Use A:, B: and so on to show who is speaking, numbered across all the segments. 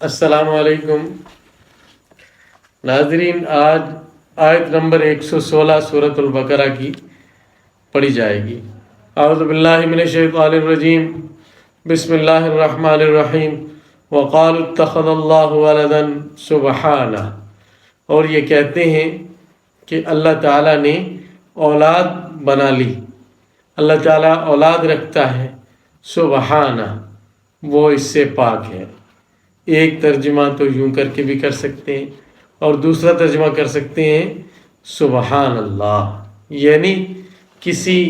A: السلام علیکم ناظرین، آج آیت نمبر 116 سورۃ البقرہ کی پڑھی جائے گی۔ اعوذ باللہ من الشیطان الرجیم، بسم اللہ الرحمن الرحیم۔ وقالوا اتخذ اللہ ولدا سبحانہ، اور یہ کہتے ہیں کہ اللہ تعالیٰ نے اولاد بنا لی، اللہ تعالیٰ اولاد رکھتا ہے، سبحانہ، وہ اس سے پاک ہے۔ ایک ترجمہ تو یوں کر کے بھی کر سکتے ہیں اور دوسرا ترجمہ کر سکتے ہیں سبحان اللہ، یعنی کسی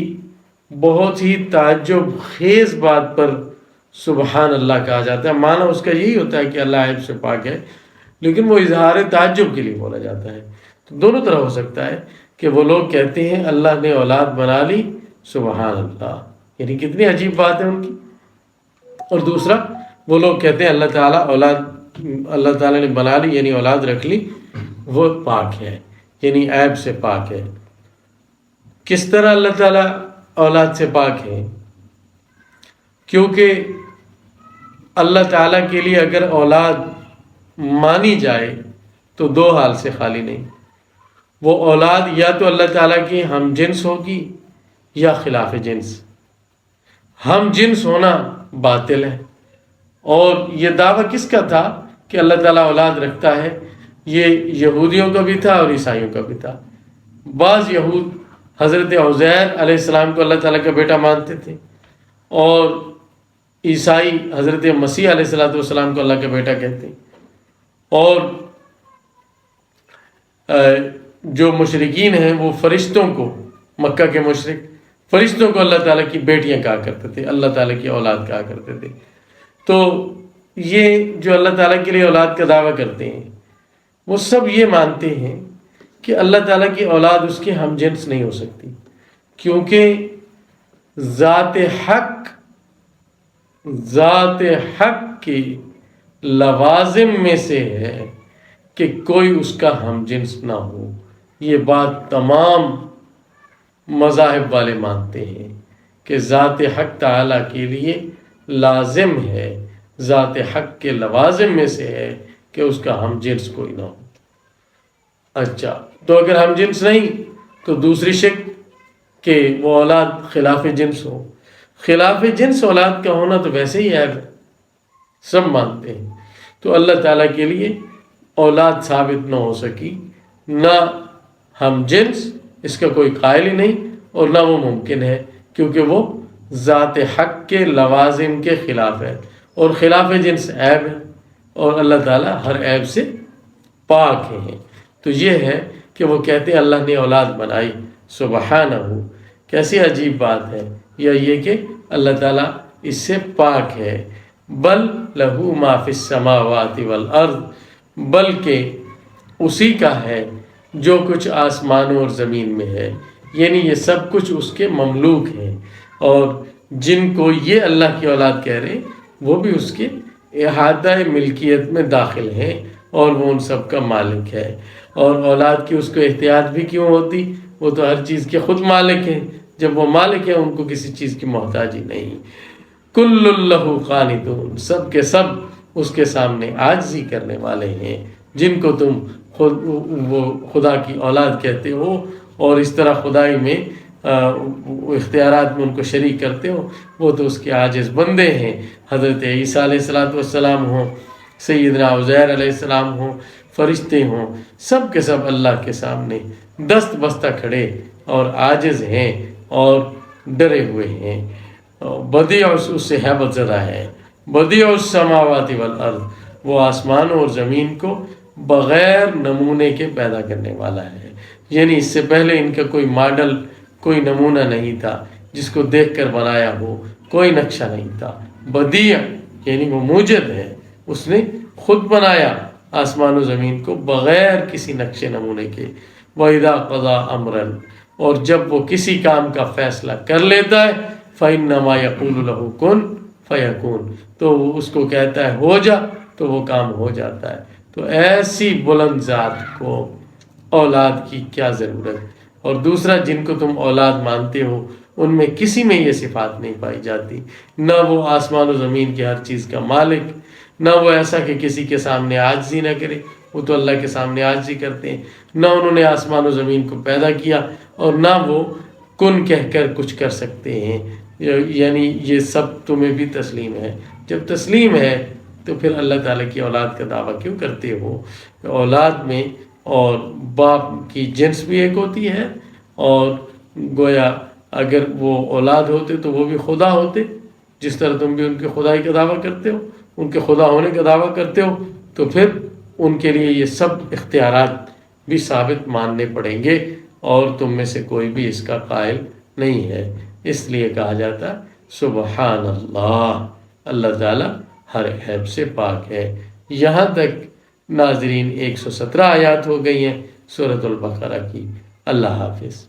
A: بہت ہی تعجب خیز بات پر سبحان اللہ کہا جاتا ہے۔ معنی اس کا یہی ہوتا ہے کہ اللہ عیب سے پاک ہے، لیکن وہ اظہار تعجب کے لیے بولا جاتا ہے۔ تو دونوں طرح ہو سکتا ہے کہ وہ لوگ کہتے ہیں اللہ نے اولاد بنا لی، سبحان اللہ، یعنی کتنی عجیب بات ہے ان کی، اور دوسرا وہ لوگ کہتے ہیں اللہ تعالیٰ نے بنا لی، یعنی اولاد رکھ لی، وہ پاک ہے، یعنی عیب سے پاک ہے۔ کس طرح اللہ تعالیٰ اولاد سے پاک ہے؟ کیونکہ اللہ تعالیٰ کے لیے اگر اولاد مانی جائے تو دو حال سے خالی نہیں، وہ اولاد یا تو اللہ تعالیٰ کی ہم جنس ہوگی یا خلاف جنس۔ ہم جنس ہونا باطل ہے، اور یہ دعویٰ کس کا تھا کہ اللہ تعالیٰ اولاد رکھتا ہے؟ یہ یہودیوں کا بھی تھا اور عیسائیوں کا بھی تھا۔ بعض یہود حضرت عزیر علیہ السلام کو اللہ تعالیٰ کا بیٹا مانتے تھے، اور عیسائی حضرت مسیح علیہ السلام کو اللہ کا بیٹا کہتے ہیں، اور جو مشرکین ہیں وہ فرشتوں کو، مکہ کے مشرک فرشتوں کو اللہ تعالیٰ کی بیٹیاں کہا کرتے تھے، اللہ تعالیٰ کی اولاد کہا کرتے تھے۔ تو یہ جو اللہ تعالیٰ کے لیے اولاد کا دعویٰ کرتے ہیں، وہ سب یہ مانتے ہیں کہ اللہ تعالیٰ کی اولاد اس کے ہم جنس نہیں ہو سکتی، کیونکہ ذات حق کی لوازم میں سے ہے کہ کوئی اس کا ہم جنس نہ ہو۔ یہ بات تمام مذاہب والے مانتے ہیں کہ ذات حق تعالیٰ کے لیے لازم ہے، ذات حق کے لوازم میں سے ہے کہ اس کا ہم جنس کوئی نہ ہو۔ اچھا، تو اگر ہم جنس نہیں تو دوسری شک کہ وہ اولاد خلاف جنس ہو۔ خلاف جنس اولاد کا ہونا تو ویسے ہی عیب ہے، سب مانتے ہیں۔ تو اللہ تعالیٰ کے لیے اولاد ثابت نہ ہو سکی، نہ ہم جنس، اس کا کوئی قائل ہی نہیں، اور نہ وہ ممکن ہے، کیونکہ وہ ذات حق کے لوازم کے خلاف ہے، اور خلاف جنس عیب ہے، اور اللہ تعالیٰ ہر عیب سے پاک ہے۔ تو یہ ہے کہ وہ کہتے ہیں اللہ نے اولاد بنائی، سبحانہ، کیسی عجیب بات ہے، یا یہ کہ اللہ تعالیٰ اس سے پاک ہے۔ بل لہو ما فی السماوات والارض، بلکہ اسی کا ہے جو کچھ آسمانوں اور زمین میں ہے، یعنی یہ سب کچھ اس کے مملوک ہیں، اور جن کو یہ اللہ کی اولاد کہہ رہے وہ بھی اس کے احاطہ ملکیت میں داخل ہیں، اور وہ ان سب کا مالک ہے۔ اور اولاد کی اس کو احتیاط بھی کیوں ہوتی؟ وہ تو ہر چیز کے خود مالک ہیں، جب وہ مالک ہیں ان کو کسی چیز کی محتاجی نہیں۔ کل لہ قانتون، سب کے سب اس کے سامنے عاجزی کرنے والے ہیں۔ جن کو تم وہ خدا کی اولاد کہتے ہو اور اس طرح خدائی میں اختیارات میں ان کو شریک کرتے ہو، وہ تو اس کے عاجز بندے ہیں۔ حضرت عیسیٰ علیہ السلام ہوں، سیدنا عزیر علیہ السلام ہوں، فرشتے ہوں، سب کے سب اللہ کے سامنے دست بستہ کھڑے اور عاجز ہیں اور ڈرے ہوئے ہیں۔ بدیع، اس سے ہیبت زدہ ہے۔ بدیع السماوات والارض، وہ آسمانوں اور زمین کو بغیر نمونے کے پیدا کرنے والا ہے، یعنی اس سے پہلے ان کا کوئی ماڈل، کوئی نمونہ نہیں تھا جس کو دیکھ کر بنایا ہو، کوئی نقشہ نہیں تھا۔ بدیع یعنی وہ موجد ہے، اس نے خود بنایا آسمان و زمین کو بغیر کسی نقشے نمونے کے۔ وَإِذَا قَضَىٰ أَمْرًا، اور جب وہ کسی کام کا فیصلہ کر لیتا ہے، فَإِنَّمَا يَقُولُ لَهُ كُن فَيَكُونُ، تو وہ اس کو کہتا ہے ہو جا، تو وہ کام ہو جاتا ہے۔ تو ایسی بلند ذات کو اولاد کی کیا ضرورت؟ اور دوسرا، جن کو تم اولاد مانتے ہو ان میں کسی میں یہ صفات نہیں پائی جاتی، نہ وہ آسمان و زمین کی ہر چیز کا مالک، نہ وہ ایسا کہ کسی کے سامنے عاجزی نہ کرے، وہ تو اللہ کے سامنے عاجزی کرتے ہیں، نہ انہوں نے آسمان و زمین کو پیدا کیا اور نہ وہ کن کہہ کر کچھ کر سکتے ہیں، یعنی یہ سب تمہیں بھی تسلیم ہے۔ جب تسلیم ہے تو پھر اللہ تعالیٰ کی اولاد کا دعویٰ کیوں کرتے ہو؟ اولاد میں اور باپ کی جنس بھی ایک ہوتی ہے، اور گویا اگر وہ اولاد ہوتے تو وہ بھی خدا ہوتے، جس طرح تم بھی ان کے خدائی کا دعویٰ کرتے ہو، ان کے خدا ہونے کا دعویٰ کرتے ہو، تو پھر ان کے لیے یہ سب اختیارات بھی ثابت ماننے پڑیں گے، اور تم میں سے کوئی بھی اس کا قائل نہیں ہے۔ اس لیے کہا جاتا سبحان اللہ، اللہ تعالیٰ ہر عیب سے پاک ہے۔ یہاں تک ناظرین 117 آیات ہو گئی ہیں سورۃ البقرہ کی۔ اللہ حافظ۔